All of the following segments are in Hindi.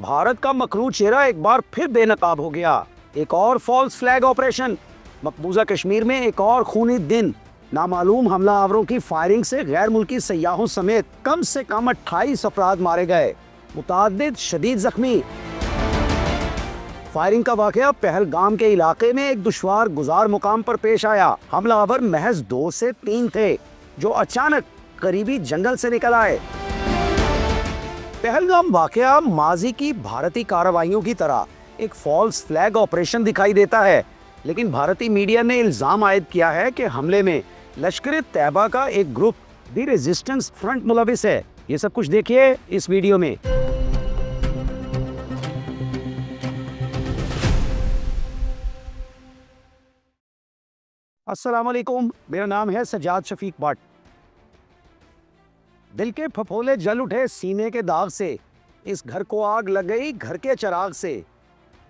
भारत का मकरू चेहरा एक बार फिर बेनकाब हो गया। एक और फॉल्स फ्लैग ऑपरेशन, मकबूजा कश्मीर में एक और खूनी दिन। नामालूम हमलावरों की फायरिंग से गैर मुल्की सयाहों समेत कम से कम 28 अफराद मारे गए, मुताद्दिद शदीद जख्मी। फायरिंग का वाकया पहलगाम के इलाके में एक दुश्वार गुजार मुकाम पर पेश आया। हमलावर महज 2 से 3 थे जो अचानक करीबी जंगल से निकल आए। पहलगाम वाकया माजी की भारतीय कार्रवाइयों की तरह एक फॉल्स फ्लैग ऑपरेशन दिखाई देता है, लेकिन भारतीय मीडिया ने इल्जाम आयद किया है कि हमले में लश्कर तैयबा का एक ग्रुप द रेजिस्टेंस फ्रंट मुलविस है। ये सब कुछ देखिए इस वीडियो में। अस्सलाम वालेकुम, मेरा नाम है सजाद शफीक भट्ट। दिल के फफोले जल उठे सीने के दाग से, इस घर को आग लग गई घर के चिराग से।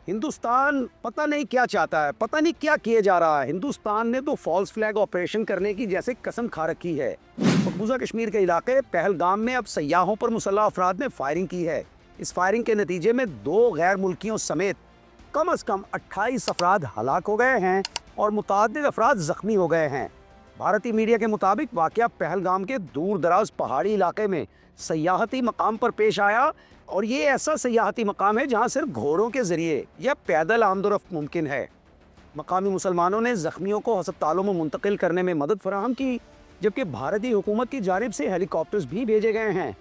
हिंदुस्तान पता नहीं क्या चाहता है, पता नहीं क्या किए जा रहा है। हिंदुस्तान ने तो फॉल्स फ्लैग ऑपरेशन करने की जैसे कसम खा रखी है। मकबूजा कश्मीर के इलाके पहलगाम में अब सयाहों पर मुसल्लह अफराद ने फायरिंग की है। इस फायरिंग के नतीजे में 2 गैर मुल्कियों समेत कम से कम 28 अफराद हलाक हो गए हैं और मुताद्दिद अफराद जख्मी हो गए हैं। भारतीय मीडिया के मुताबिक वाकया पहलगाम के दूर दराज पहाड़ी इलाके में सयाहती मकाम पर पेश आया, और ये ऐसा सयाहती मकाम है जहाँ सिर्फ घोड़ों के जरिए या पैदल आमदोरफ्त मुमकिन है। मकामी मुसलमानों ने जख्मियों को अस्पतालों में मुंतकिल करने में मदद फराहम की, जबकि भारतीय हुकूमत की जानिब से हेलीकॉप्टर्स भी भेजे गए हैं।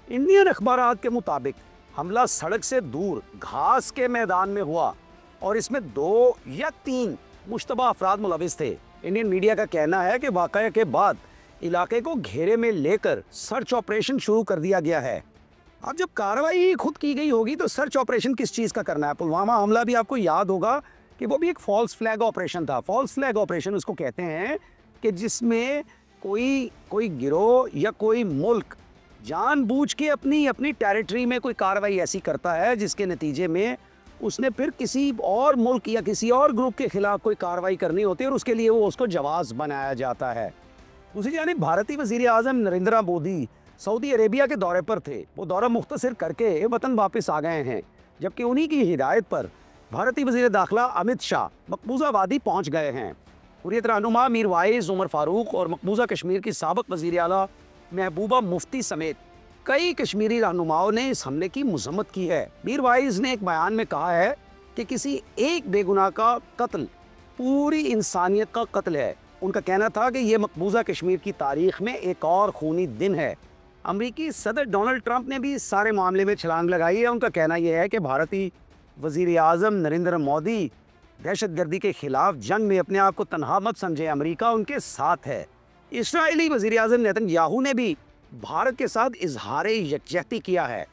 इंडियन अखबारात के मुताबिक हमला सड़क से दूर घास के मैदान में हुआ और इसमें 2 या 3 मुश्तबा अफराद मुलविस थे। इंडियन मीडिया का कहना है कि वाक़या के बाद इलाके को घेरे में लेकर सर्च ऑपरेशन शुरू कर दिया गया है। अब जब कार्रवाई खुद की गई होगी तो सर्च ऑपरेशन किस चीज़ का करना है? पुलवामा हमला भी आपको याद होगा कि वो भी एक फॉल्स फ्लैग ऑपरेशन था। फॉल्स फ्लैग ऑपरेशन उसको कहते हैं कि जिसमें कोई गिरोह या कोई मुल्क जानबूझ के अपनी टेरिटरी में कोई कार्रवाई ऐसी करता है जिसके नतीजे में उसने फिर किसी और मुल्क या किसी और ग्रुप के खिलाफ कोई कार्रवाई करनी होती है और उसके लिए वो उसको जवाब बनाया जाता है। दूसरी जानिब भारतीय वज़ीर आज़म नरेंद्र मोदी सऊदी अरेबिया के दौरे पर थे। वो दौरा मुख्तसर करके वतन वापस आ गए हैं, जबकि उन्हीं की हिदायत पर भारतीय वज़ीर दाखिला अमित शाह मकबूजा वादी पहुँच गए हैं। हुर्रियत रहनुमा मीर वाइज उमर फारूक और मकबूजा कश्मीर की साबिक़ वज़ीर आला महबूबा मुफ्ती समेत कई कश्मीरी रहनुमाओं ने इस हमले की मज़म्मत की है। मीर वाइज ने एक बयान में कहा है कि किसी एक बेगुनाह का कत्ल पूरी इंसानियत का कत्ल है। उनका कहना था कि यह मकबूजा कश्मीर की तारीख में एक और खूनी दिन है। अमरीकी सदर डोनाल्ड ट्रंप ने भी इस सारे मामले में छलांग लगाई है। उनका कहना यह है कि भारतीय वज़ीर आज़म नरेंद्र मोदी दहशतगर्दी के खिलाफ जंग में अपने आप को तनहा मत समझे, अमरीका उनके साथ है। इस्राएली वज़ीर आज़म नेतन्याहू ने भी भारत के साथ इजहार यकजहती किया है।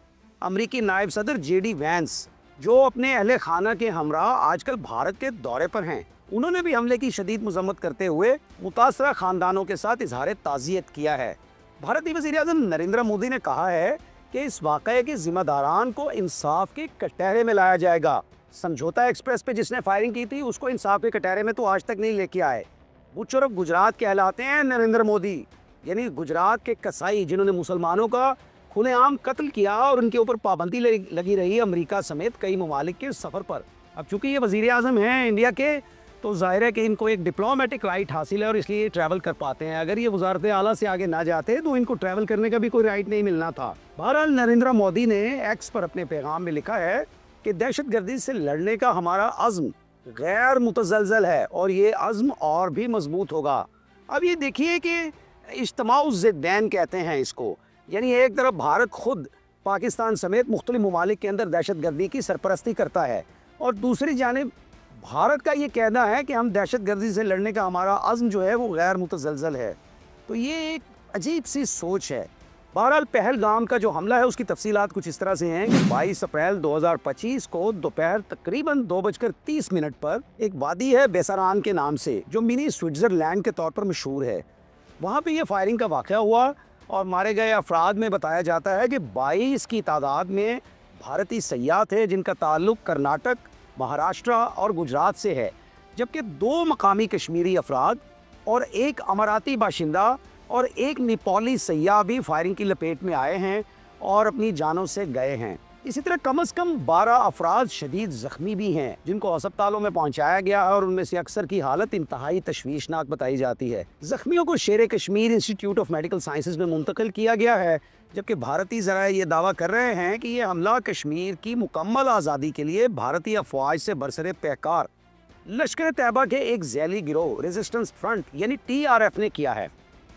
अमरीकी नायब सदर जेडी वैंस, जो अपने अहले खाना के हमरा आजकल भारत के दौरे पर हैं, उन्होंने भी हमले की शदीद मजम्मत करते हुए मुतासरा खानदानों के साथ इजहार ताज़ियत किया है। भारतीय वज़ीर आज़म नरेंद्र मोदी ने कहा है कि इस वाक़ये के ज़िम्मेदारान को इंसाफ के कटहरे में लाया जाएगा। समझौता एक्सप्रेस पे जिसने फायरिंग की थी उसको इंसाफ के कटहरे में तो आज तक नहीं लेके आए। बुच्चर गुजरात कहलाते हैं नरेंद्र मोदी, यानी गुजरात के कसाई जिन्होंने मुसलमानों का खुलेआम कत्ल किया और उनके ऊपर पाबंदी लगी रही अमेरिका समेत कई ममालिक के सफ़र पर। अब चूँकि ये वज़ीर आज़म हैं इंडिया के, तो ज़ाहिर है कि इनको एक डिप्लोमेटिक राइट हासिल है और इसलिए ट्रैवल कर पाते हैं। अगर ये वज़ारत आला से आगे ना जाते तो इनको ट्रैवल करने का भी कोई राइट नहीं मिलना था। बहरहाल नरेंद्र मोदी ने एक्स पर अपने पैगाम में लिखा है कि दहशतगर्दी से लड़ने का हमारा अज़्म गैर मुतज़लज़ल है और ये अज़्म और भी मजबूत होगा। अब ये देखिए कि इज्तिमाउ ज़िद्दैन कहते हैं इसको, यानी एक तरफ भारत खुद पाकिस्तान समेत मुख्तलिफ ममालिक के अंदर दहशतगर्दी की सरपरस्ती करता है और दूसरी जानिब भारत का ये कहना है कि हम दहशतगर्दी से लड़ने का हमारा अज़्म जो है वो गैर मुतज़लज़ल है। तो ये एक अजीब सी सोच है। बहरहाल पहलगाम का जो हमला है उसकी तफसीलात कुछ इस तरह से हैं कि 22 अप्रैल 2025 को दोपहर तकरीबन 2:30 पर एक वादी है बेसरान के नाम से, जो मिनी स्विट्ज़रलैंड के तौर पर मशहूर है। वहाँ पे ये फायरिंग का वाक़या हुआ और मारे गए अफराद में बताया जाता है कि 22 की तादाद में भारतीय सयाह थे जिनका ताल्लुक़ कर्नाटक, महाराष्ट्र और गुजरात से है, जबकि 2 मकामी कश्मीरी अफराद और एक अमाराती बाशिंदा और एक नेपाली सयाह भी फायरिंग की लपेट में आए हैं और अपनी जानों से गए हैं। इसी तरह कम से कम 12 अफराद शदीद जख्मी भी हैं जिनको अस्पतालों में पहुंचाया गया है और उनमें से अक्सर की हालत इंतहाई तशवीशनाक बताई जाती है। जख्मियों को शेर Kashmir institute of medical sciences में मुंतकिल किया गया है, जबकि भारतीय ज़राए ये दावा कर रहे हैं कि यह हमला कश्मीर की मुकम्मल आज़ादी के लिए भारतीय अफवाज से बरसरे पैकार लश्कर तैयबा के एक झैली गिरोह रेजिस्टेंस फ्रंट यानी TRF ने किया है।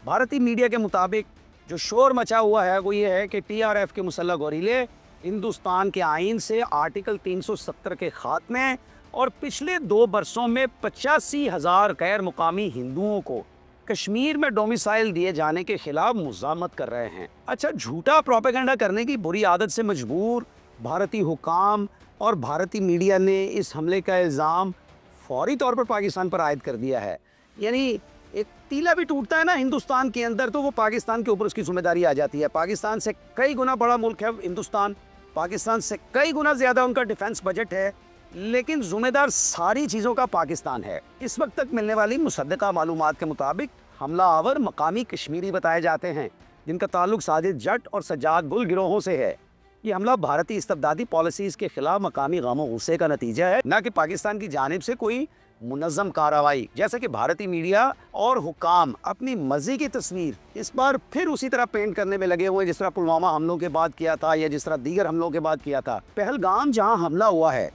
भारतीय मीडिया के मुताबिक जो शोर मचा हुआ है वो ये है कि TRF के मुसल्लह गोरीले हिंदुस्तान के आइन से आर्टिकल 370 के खात्मे और पिछले 2 बरसों में 85,000 गैर मुकामी हिंदुओं को कश्मीर में डोमिसाइल दिए जाने के खिलाफ मुज़ामत कर रहे हैं। अच्छा, झूठा प्रोपेगेंडा करने की बुरी आदत से मजबूर भारतीय हुकाम और भारतीय मीडिया ने इस हमले का इल्ज़ाम फौरी तौर पर पाकिस्तान पर आयद कर दिया है। यानी एक तीला भी टूटता है ना हिंदुस्तान के अंदर तो वो पाकिस्तान के ऊपर उसकी जिम्मेदारी आ जाती है। पाकिस्तान से कई गुना बड़ा मुल्क है हिंदुस्तान, पाकिस्तान से कई गुना ज़्यादा उनका डिफेंस बजट है, लेकिन जिम्मेदार सारी चीज़ों का पाकिस्तान है। इस वक्त तक मिलने वाली मुसद्दका मालूमात के मुताबिक हमला आवर मकामी कश्मीरी बताए जाते हैं जिनका ताल्लुक साजिद जट और सज्जाद गुल गिरोहों से है। ये हमला भारतीय इस्तबदादी पॉलिसीज़ के खिलाफ मकामी गम और गुस्से का नतीजा है, न कि पाकिस्तान की जानिब से कोई मुनज़्ज़म कार्रवाई। जैसे कि भारतीय मीडिया और हुकाम अपनी मज़े की तस्वीर इस बार फिर उसी तरह पेंट करने में लगे हुए जिस तरह पुलवामा हमलों के बाद किया था या जिस तरह दीगर हमलों के बाद किया था। पहलगाम जहाँ हमला हुआ है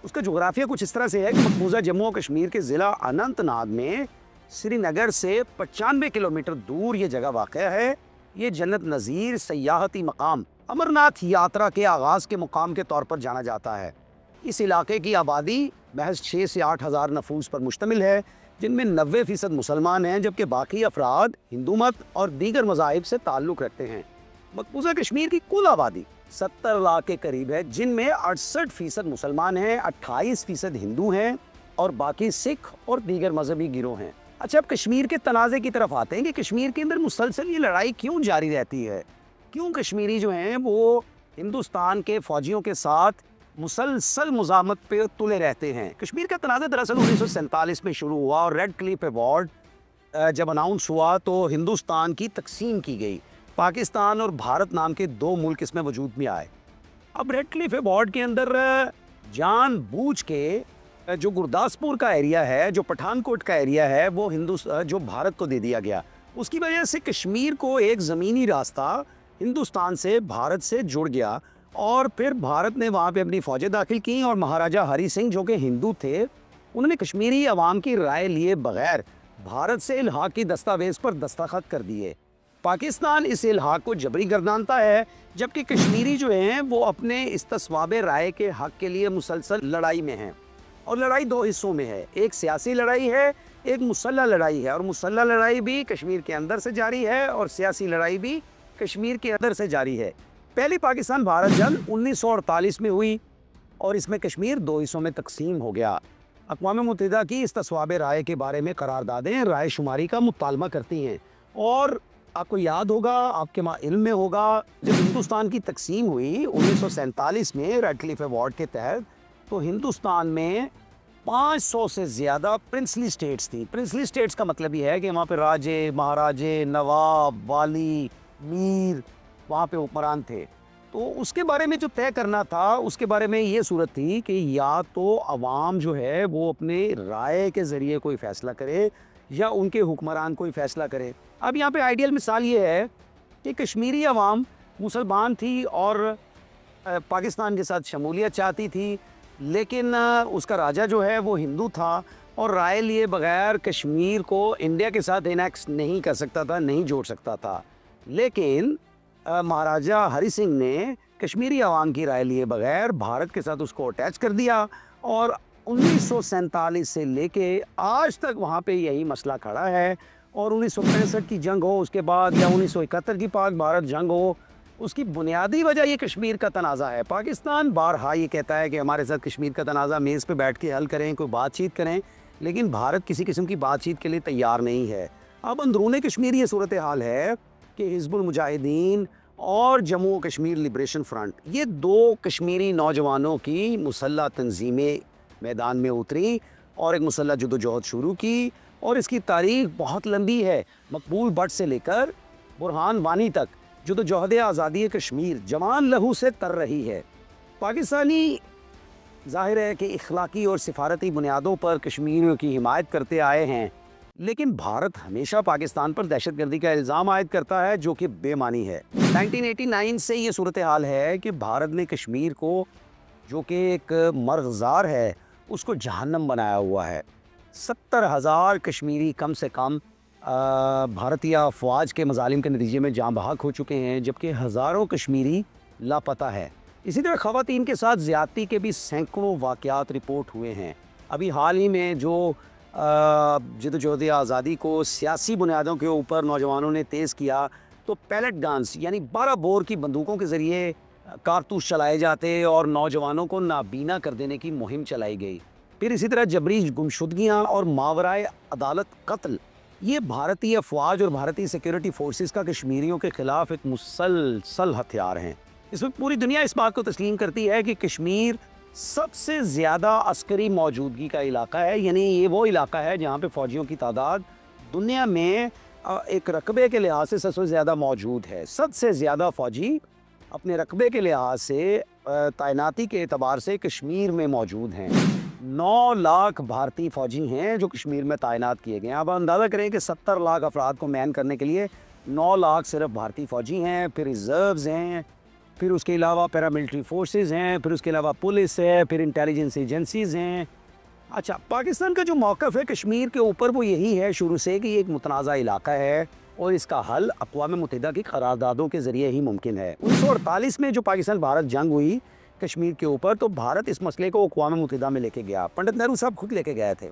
उसका जोग्राफिया कुछ इस तरह से है कि मकबूजा जम्मू और कश्मीर के ज़िला अनंतनाग में श्रीनगर से 95 किलोमीटर दूर ये जगह वाक़या है। ये जन्नत नज़ीर सयाहती मकाम अमरनाथ यात्रा के आगाज़ के मुकाम के तौर पर जाना जाता है। इस इलाके की आबादी महज 6 से 8 हज़ार नफूस पर मुश्तमिल है, जिनमें 90% मुसलमान हैं, जबकि बाकी अफराद हिंदू मत और दीगर मज़ाहिब से ताल्लुक़ रखते हैं। मकबूजा कश्मीर की कुल आबादी 70 लाख के करीब है, जिनमें 68% मुसलमान हैं, 28% हिंदू हैं और बाकी सिख और दीगर मजहबी गिरोह हैं। अच्छा, अब कश्मीर के तनाज़े की तरफ आते हैं कि कश्मीर के अंदर मुसलसल ये लड़ाई क्यों जारी रहती है, क्यों कश्मीरी जो हैं वो हिंदुस्तान के फ़ौजियों के साथ मुसलसल मुज़ामत पे तुले रहते हैं। कश्मीर का तनाज़ा दरअसल 1947 में शुरू हुआ और रेड क्लिफ अवार्ड जब अनाउंस हुआ तो हिंदुस्तान की तकसीम की गई। पाकिस्तान और भारत नाम के 2 मुल्क इसमें वजूद में आए। अब रेड क्लिफ अवार्ड के अंदर जानबूझ के जो गुरदासपुर का एरिया है, जो पठानकोट का एरिया है, वो जो भारत को दे दिया गया। उसकी वजह से कश्मीर को एक ज़मीनी रास्ता हिंदुस्तान से भारत से जुड़ गया और फिर भारत ने वहाँ पे अपनी फ़ौजें दाखिल की और महाराजा हरी सिंह जो कि हिंदू थे, उन्होंने कश्मीरी अवाम की राय लिए बगैर भारत से इल्हाक की दस्तावेज़ पर दस्तखत कर दिए। पाकिस्तान इस इल्हाक को जबरी गर्दानता है, जबकि कश्मीरी जो हैं वो अपने इस्तिस्वाब राय के हक़ के लिए मुसलसल लड़ाई में हैं। और लड़ाई 2 हिस्सों में है, एक सियासी लड़ाई है, एक मुसल्लह लड़ाई है। और मुसल्लह लड़ाई भी कश्मीर के अंदर से जारी है और सियासी लड़ाई भी कश्मीर के अंदर से जारी है। पहली पाकिस्तान भारत जंग 1948 में हुई और इसमें कश्मीर 2 हिस्सों में तकसीम हो गया। अक़वाम मुत्तहिदा की इस्तिस्वाब राय के बारे में करारदादें राय शुमारी का मुतालबा करती हैं। और आपको याद होगा, आपके इल्म में होगा, जब हिंदुस्तान की तकसीम हुई 1947 में रेड क्लिफ अवार्ड के तहत, तो हिंदुस्तान में 500 से ज़्यादा प्रिंसली स्टेट्स थी। प्रिंसली स्टेट्स का मतलब ये है कि वहाँ पे राजे, महाराजे, नवाब, वाली, मीर वहाँ पे हुक्मरान थे। तो उसके बारे में जो तय करना था, उसके बारे में ये सूरत थी कि या तो अवाम जो है वो अपने राय के ज़रिए कोई फ़ैसला करे या उनके हुक्मरान कोई फ़ैसला करे। अब यहाँ पे आइडियल मिसाल ये है कि कश्मीरी अवाम मुसलमान थी और पाकिस्तान के साथ शमूलियत चाहती थी, लेकिन उसका राजा जो है वो हिंदू था और राय लिए बगैर कश्मीर को इंडिया के साथ इनेक्स नहीं कर सकता था, नहीं जोड़ सकता था। लेकिन महाराजा हरी सिंह ने कश्मीरी अवाम की राय लिए बगैर भारत के साथ उसको अटैच कर दिया और 1947 से लेके आज तक वहाँ पे यही मसला खड़ा है। और 1965 की जंग हो उसके बाद या 1971 की पाक भारत जंग हो, उसकी बुनियादी वजह ये कश्मीर का तनाज़ा है। पाकिस्तान बारहा ये कहता है कि हमारे साथ कश्मीर का तनाज़ा मेज़ पे बैठ के हल करें, कोई बातचीत करें, लेकिन भारत किसी किस्म की बातचीत के लिए तैयार नहीं है। अब अंदरूनी कश्मीर ये सूरत हाल है कि हिज़्बुल मुजाहिदीन और जम्मू और कश्मीर लिबरेशन फ्रंट, ये 2 कश्मीरी नौजवानों की मुसल्लह तंजीमें मैदान में उतरी और एक मुसल्लह जदोजहद शुरू की। और इसकी तारीख बहुत लंबी है, मकबूल भट्ट से लेकर बुरहान वानी तक जदोजहद आज़ादी कश्मीर जवान लहू से तर रही है। पाकिस्तानी ज़ाहिर है कि इखलाकी और सिफारती बुनियादों पर कश्मीरियों की हिमायत करते आए हैं, लेकिन भारत हमेशा पाकिस्तान पर दहशतगर्दी का इल्ज़ाम आयद करता है, जो कि बेमानी है। 1989 से ये सूरत हाल है कि भारत ने कश्मीर को, जो कि एक मर्ग़ज़ार है, उसको जहन्नम बनाया हुआ है। 70,000 कश्मीरी कम से कम भारतीय फ़ौज के मज़ालिम के नतीजे में जाँ बहक हो चुके हैं, जबकि हज़ारों कश्मीरी लापता है। इसी तरह ख़वातीन के साथ ज़्यादती के भी सैकड़ों वाक़यात रिपोर्ट हुए हैं। अभी हाल ही में जो जदोजहद आज़ादी को सियासी बुनियादों के ऊपर नौजवानों ने तेज़ किया, तो पैलेट गन्स यानी 12 बोर की बंदूकों के ज़रिए कारतूस चलाए जाते और नौजवानों को नाबीना कर देने की मुहिम चलाई गई। फिर इसी तरह जबरी गुमशुदगियाँ और मावराए अदालत कत्ल, ये भारतीय फ़ौज और भारतीय सिक्योरिटी फोर्सेस का कश्मीरियों के ख़िलाफ़ एक मुसलसल हथियार हैं। इसमें पूरी दुनिया इस बात को तस्लीम करती है कि कश्मीर सबसे ज़्यादा अस्करी मौजूदगी का इलाका है, यानी ये वो इलाका है जहाँ पे फ़ौजियों की तादाद दुनिया में एक रकबे के लिहाज से सबसे ज़्यादा मौजूद है। सबसे ज़्यादा फ़ौजी अपने रकबे के लिहाज से तैनाती के एतबार से कश्मीर में मौजूद हैं। 9 लाख भारतीय फ़ौजी हैं जो कश्मीर में तैनात किए गए हैं। अब अंदाज़ा करें कि 70 लाख अफराद को मैन करने के लिए 9 लाख सिर्फ भारतीय फ़ौजी हैं, फिर रिज़र्व्स हैं, फिर उसके अलावा पैरामिलिट्री फोर्सेस हैं, फिर उसके अलावा पुलिस है, फिर इंटेलिजेंस एजेंसीज़ हैं। अच्छा, पाकिस्तान का जो मौक़िफ़ है कश्मीर के ऊपर वो यही है शुरू से कि ये एक मुतनाज़ा इलाका है और इसका हल अक़वाम मुत्तहिदा की करारदादों के ज़रिए ही मुमकिन है। 1948 में जो पाकिस्तान भारत जंग हुई कश्मीर के ऊपर, तो भारत इस मसले को अक़वाम मुत्तहिदा में लेके गया। पंडित नेहरू साहब खुद लेके गए थे।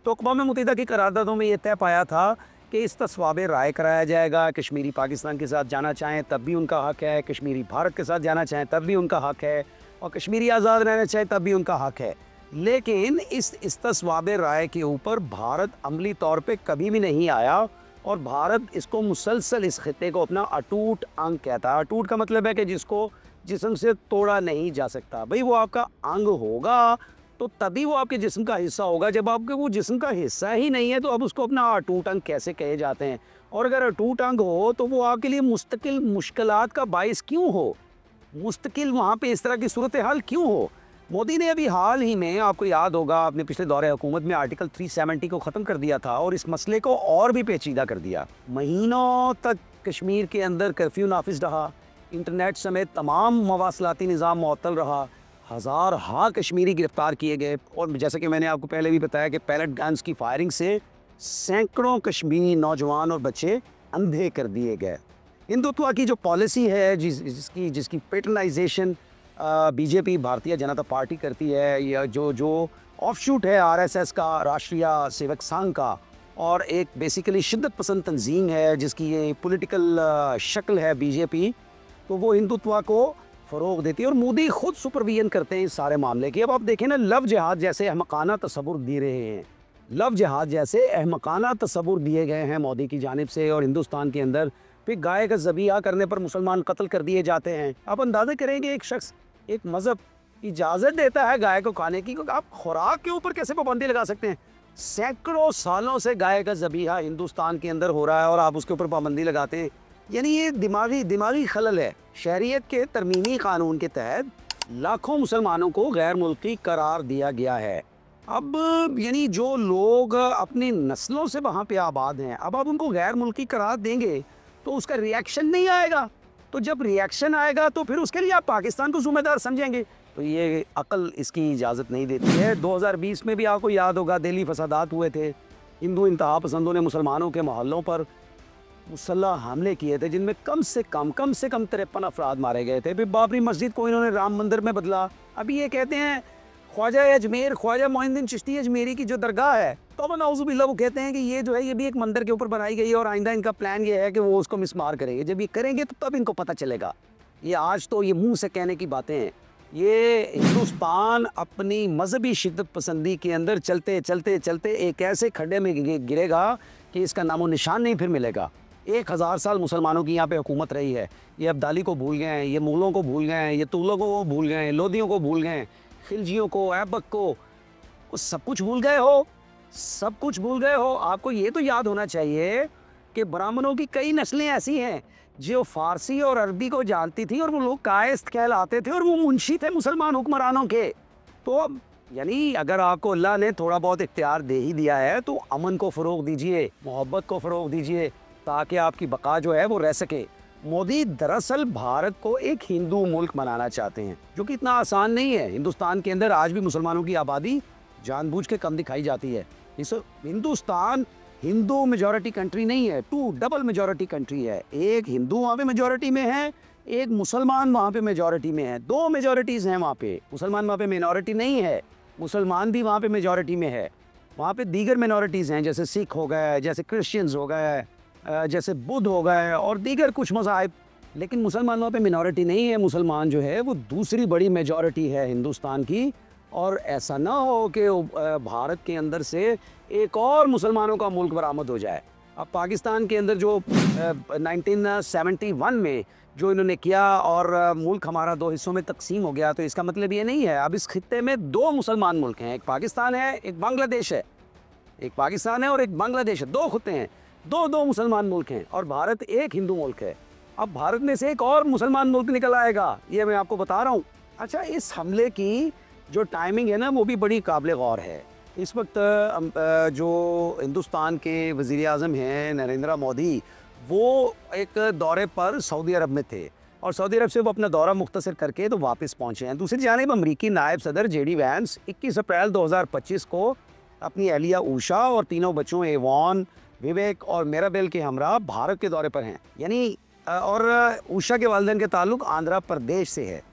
तो अक़वाम मुत्तहिदा की करारदादों में ये तय पाया था कि इस तस्वाबे राय कराया जाएगा। कश्मीरी पाकिस्तान के साथ जाना चाहें तब भी उनका हक़ है, कश्मीरी भारत के साथ जाना चाहें तब भी उनका हक़ है, और कश्मीरी आज़ाद रहना चाहें तब भी उनका हक़ है। लेकिन इस तस्वाबे राय के ऊपर भारत अमली तौर पे कभी भी नहीं आया, और भारत इसको मुसलसल इस खित्ते को अपना अटूट अंग कहता है। अटूट का मतलब है कि जिसको जिस्म से तोड़ा नहीं जा सकता। भाई वो आपका अंग होगा तो तभी वो आपके जिस्म का हिस्सा होगा। जब आपके वो जिस्म का हिस्सा ही नहीं है तो अब उसको अपना अटूट अंग कैसे कहे जाते हैं? और अगर अटूट अंग हो तो वो आपके लिए मुस्तकिल मुश्किलात का बाइस क्यों हो? मुस्तकिल वहाँ पे इस तरह की सूरत हाल क्यों हो? मोदी ने अभी हाल ही में, आपको याद होगा, अपने पिछले दौरे हुकूमत में आर्टिकल 370 को ख़त्म कर दिया था और इस मसले को और भी पेचीदा कर दिया। महीनों तक कश्मीर के अंदर कर्फ्यू नाफिज रहा, इंटरनेट समेत तमाम मवासलाती निज़ाम मुअत्तल रहा, हज़ार कश्मीरी गिरफ्तार किए गए, और जैसा कि मैंने आपको पहले भी बताया कि पैलेट गन्स की फायरिंग से सैकड़ों कश्मीरी नौजवान और बच्चे अंधे कर दिए गए। हिंदुत्व की जो पॉलिसी है, जिसकी पैटर्नाइजेशन बीजेपी भारतीय जनता पार्टी करती है, या जो ऑफशूट है आरएसएस का, राष्ट्रीय सेवक संघ का, और एक बेसिकली शिद्दत पसंद तंजीम है जिसकी ये पॉलिटिकल शक्ल है बीजेपी, तो वो हिंदुत्व को फ़रोग देती है और मोदी खुद सुपरविजन करते हैं इस सारे मामले की। अब आप देखें ना, लव जिहाद जैसे अहमकाना तसव्वुर दे रहे हैं, लव जिहाद जैसे अहमकाना तसव्वुर दिए गए हैं मोदी की जानिब से, और हिंदुस्तान के अंदर फिर गाय का ज़बीहा करने पर मुसलमान कत्ल कर दिए जाते हैं। आप अंदाज़ा करेंगे एक शख्स, एक मज़हब इजाज़त देता है गाय को खाने की, क्योंकि आप खुराक के ऊपर कैसे पाबंदी लगा सकते हैं? सैकड़ों सालों से गाय का ज़बीहा हिंदुस्तान के अंदर हो रहा है और आप उसके ऊपर पाबंदी लगाते हैं। यानी ये दिमागी खलल है। शरीयत के तरमीमी कानून के तहत लाखों मुसलमानों को गैर मुल्की करार दिया गया है। अब यानी जो लोग अपनी नस्लों से वहाँ पे आबाद हैं, अब आप उनको गैर मुल्की करार देंगे तो उसका रिएक्शन नहीं आएगा। तो जब रिएक्शन आएगा तो फिर उसके लिए आप पाकिस्तान को ज़िम्मेदार समझेंगे, तो ये अकल इसकी इजाज़त नहीं देती है। 2020 में भी आपको याद होगा दिल्ली फसादात हुए थे। हिंदू इंतहा पसंदों ने मुसलमानों के मोहल्लों पर मुसल्लह हमले किए थे, जिनमें कम से कम 53 अफराद मारे गए थे। फिर बाबरी मस्जिद को इन्होंने राम मंदिर में बदला। अभी ये कहते हैं ख्वाजा अजमेर, ख्वाजा मोइनुद्दीन चिश्ती अजमेरी की जो दरगाह है, तो नाउज़ुबिल्लाह, वो कहते हैं कि ये जो है ये भी एक मंदिर के ऊपर बनाई गई है और आइंदा इनका प्लान ये है कि वो उसको मिसमार करेंगे। जब ये करेंगे तो तब इनको पता चलेगा। ये आज तो ये मुंह से कहने की बातें हैं। ये हिंदुस्तान अपनी मजहबी शिद्दत पसंदी के अंदर चलते चलते चलते एक ऐसे खड्डे में गिरेगा कि इसका नामो निशान नहीं फिर मिलेगा। 1000 साल मुसलमानों की यहाँ पे हुकूमत रही है। ये अब्दाली को भूल गए हैं, ये मुगलों को भूल गए हैं, ये तुगलकों को भूल गए हैं, लोदियों को भूल गए हैं, खिलजियों को, ऐबक को सब कुछ भूल गए हो, सब कुछ भूल गए हो। आपको ये तो याद होना चाहिए कि ब्राह्मणों की कई नस्लें ऐसी हैं जो फारसी और अरबी को जानती थी, और वो लोग कायस्थ कहलाते थे, और वो मुंशी थे मुसलमान हुक्मरानों के। तो अब यानी अगर आपको अल्लाह ने थोड़ा बहुत इख्तियार दे ही दिया है तो अमन को फ़रोग़ दीजिए, मोहब्बत को फ़रोग़ दीजिए, ताकि आपकी बका जो है वो रह सके। मोदी दरअसल भारत को एक हिंदू मुल्क बनाना चाहते हैं, जो कि इतना आसान नहीं है। हिंदुस्तान के अंदर आज भी मुसलमानों की आबादी जानबूझ के कम दिखाई जाती है। इस हिंदुस्तान हिंदू मेजॉरिटी कंट्री नहीं है, टू डबल मेजॉरिटी कंट्री है। एक हिंदू वहाँ पे मेजॉरिटी में है, एक मुसलमान वहाँ पे मेजॉरिटी में है। दो मेजॉरिटीज़ हैं वहाँ पे। मुसलमान वहाँ पे मिनॉरिटी नहीं है, मुसलमान भी वहाँ पे मेजॉरिटी में है। वहाँ पे दीगर मिनॉरिटीज़ हैं, जैसे सिख हो गए, जैसे क्रिश्चियंस हो गए, जैसे बुद्ध हो गए और दीगर कुछ मज़ाहिब। लेकिन मुसलमान वहाँ पे मिनॉरिटी नहीं है। मुसलमान जो है वो दूसरी बड़ी मेजॉरिटी है हिंदुस्तान की। और ऐसा ना हो कि भारत के अंदर से एक और मुसलमानों का मुल्क बरामद हो जाए। अब पाकिस्तान के अंदर जो 1971 में जो इन्होंने किया और मुल्क हमारा दो हिस्सों में तकसीम हो गया, तो इसका मतलब ये नहीं है। अब इस खित्ते में दो मुसलमान मुल्क हैं, एक पाकिस्तान है, एक बांग्लादेश है। एक पाकिस्तान है और एक बांग्लादेश है, दो खित्ते हैं, दो मुसलमान मुल्क हैं, और भारत एक हिंदू मुल्क है। अब भारत में से एक और मुसलमान मुल्क निकल आएगा, ये मैं आपको बता रहा हूँ। अच्छा, इस हमले की जो टाइमिंग है ना, वो भी बड़ी काबिल गौर है। इस वक्त जो हिंदुस्तान के वज़ीर आज़म हैं नरेंद्र मोदी, वो एक दौरे पर सऊदी अरब में थे, और सऊदी अरब से वो अपना दौरा मुख्तसर करके तो वापस पहुँचे हैं। दूसरी जानिब अमरीकी नायब सदर JD वैंस 21 अप्रैल 2025 को अपनी अहलिया ऊषा और तीनों बच्चों एवान, विवेक और मेराबेल के हमरा भारत के दौरे पर हैं। यानी और ऊषा के वालिदैन के ताल्लुक आंध्र प्रदेश से है।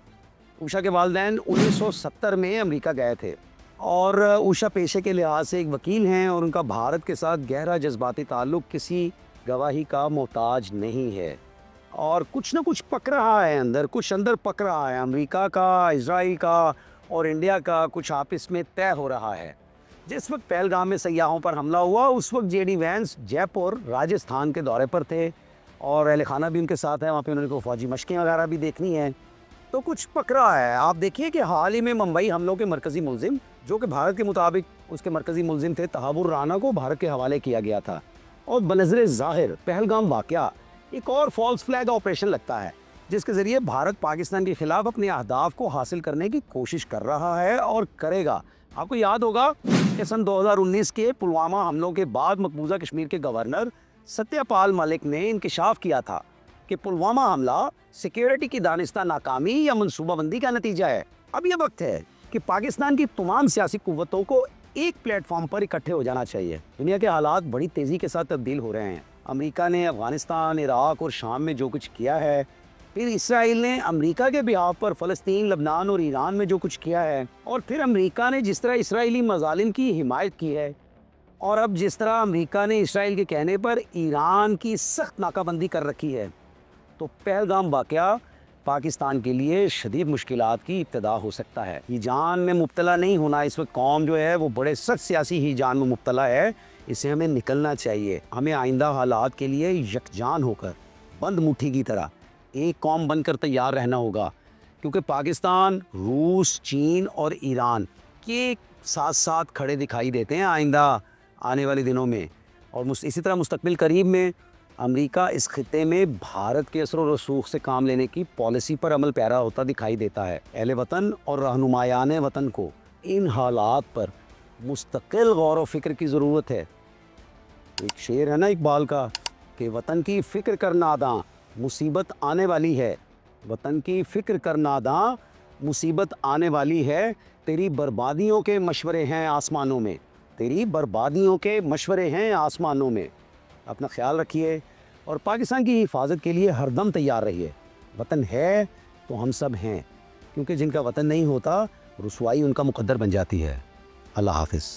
ऊषा के वालिदैन 1970 में अमेरिका गए थे, और ऊषा पेशे के लिहाज से एक वकील हैं, और उनका भारत के साथ गहरा जज्बाती ताल्लुक किसी गवाही का मोहताज नहीं है। और कुछ ना कुछ पक रहा है अंदर, कुछ अंदर पक रहा है। अमेरिका का, इजराइल का और इंडिया का कुछ आपस में तय हो रहा है। जिस वक्त पहलगाम में सयाहों पर हमला हुआ, उस वक्त JD वैंस जयपुर राजस्थान के दौरे पर थे, और अहल खाना भी उनके साथ है। वहाँ पे उन्होंने फ़ौजी मशक़ें वगैरह भी देखनी है। तो कुछ पक रहा है। आप देखिए कि हाल ही में मुंबई हमलों के मरकज़ी मुलजिम, जो कि भारत के मुताबिक उसके मरकज़ी मुलजिम थे, तहावुर राना को भारत के हवाले किया गया था। और बनज़र ज़ाहिर पहलगाम वाक़या एक और फॉल्स फ्लैग ऑपरेशन लगता है, जिसके ज़रिए भारत पाकिस्तान के ख़िलाफ़ अपने अहदाफ़ को हासिल करने की कोशिश कर रहा है और करेगा। आपको याद होगा कि सन 2019 के पुलवामा हमलों के बाद मकबूजा कश्मीर के गवर्नर सत्यपाल मलिक ने इंकशाफ किया था कि पुलवामा हमला सिक्योरिटी की दानिस्ता नाकामी या मनसूबाबंदी का नतीजा है। अब यह वक्त है कि पाकिस्तान की तमाम सियासी कुव्वतों को एक प्लेटफॉर्म पर इकट्ठे हो जाना चाहिए। दुनिया के हालात बड़ी तेज़ी के साथ तब्दील हो रहे हैं। अमेरिका ने अफ़गानिस्तान, इराक़ और शाम में जो कुछ किया है, फिर इसराइल ने अमेरिका के बिहाफ पर फ़लस्तीन, लबनान और ईरान में जो कुछ किया है, और फिर अमेरिका ने जिस तरह इसराइली मज़ालिम की हिमायत की है, और अब जिस तरह अमेरिका ने इसराइल के कहने पर ईरान की सख्त नाकाबंदी कर रखी है, तो पहलगाम वाक़या पाकिस्तान के लिए शदीद मुश्किलात की इब्तिदा हो सकता है। हिजान में मुब्तला नहीं होना, इस वक्त कौम जो है वो बड़े सख्त सियासी हिजान में मुब्तला है। इससे हमें निकलना चाहिए। हमें आइंदा हालात के लिए यकजान होकर बंद मुट्ठी की तरह एक कौम बनकर तैयार रहना होगा, क्योंकि पाकिस्तान, रूस, चीन और ईरान के साथ साथ खड़े दिखाई देते हैं आइंदा आने वाले दिनों में। और इसी तरह मुस्तकबिल करीब में अमेरिका इस खित्ते में भारत के असर व रसूख से काम लेने की पॉलिसी पर अमल पैरा होता दिखाई देता है। अहले वतन और रहनुमायाने वतन को इन हालात पर मुस्तकिल गौर व फिक्र की ज़रूरत है। एक शेर है ना इकबाल का कि वतन की फ़िक्र कर नादां मुसीबत आने वाली है, वतन की फ़िक्र कर नादां मुसीबत आने वाली है, तेरी बर्बादियों के मशवरे हैं आसमानों में, तेरी बर्बादियों के मशवरे हैं आसमानों में। अपना ख्याल रखिए और पाकिस्तान की हिफाजत के लिए हरदम तैयार रहिए। वतन है तो हम सब हैं, क्योंकि जिनका वतन नहीं होता रुसवाई उनका मुकद्दर बन जाती है। अल्लाह हाफ़िज़।